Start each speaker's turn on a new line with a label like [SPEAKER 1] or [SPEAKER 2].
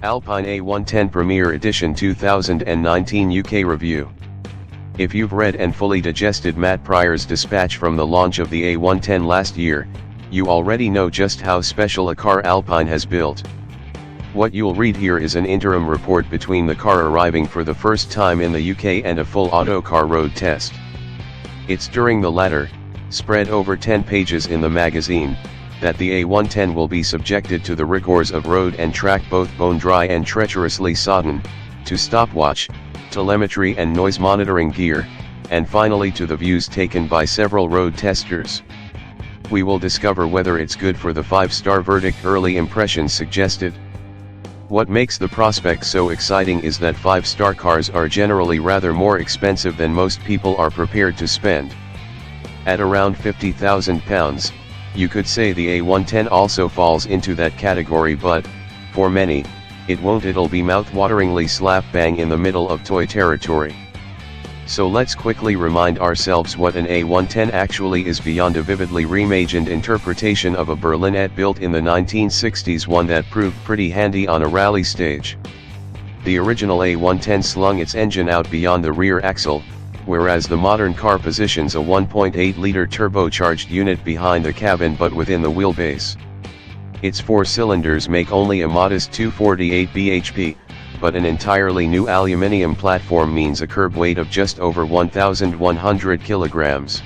[SPEAKER 1] Alpine A110 Premier Edition 2019 UK Review. If you've read and fully digested Matt Pryor's dispatch from the launch of the A110 last year, you already know just how special a car Alpine has built. What you'll read here is an interim report between the car arriving for the first time in the UK and a full autocar road test. It's during the latter, spread over 10 pages in the magazine, that the A110 will be subjected to the rigors of road and track, both bone-dry and treacherously sodden, to stopwatch, telemetry and noise monitoring gear, and finally to the views taken by several road testers. We will discover whether it's good for the 5-star verdict early impressions suggested. What makes the prospect so exciting is that 5-star cars are generally rather more expensive than most people are prepared to spend. At around £50,000, you could say the A110 also falls into that category, but, for many, it won't. It'll be mouth-wateringly slap bang in the middle of toy territory. So let's quickly remind ourselves what an A110 actually is beyond a vividly reimagined interpretation of a Berlinette built in the 1960s, one that proved pretty handy on a rally stage. The original A110 slung its engine out beyond the rear axle, whereas the modern car positions a 1.8-liter turbocharged unit behind the cabin but within the wheelbase. Its 4 cylinders make only a modest 248 bhp, but an entirely new aluminium platform means a curb weight of just over 1,100 kilograms.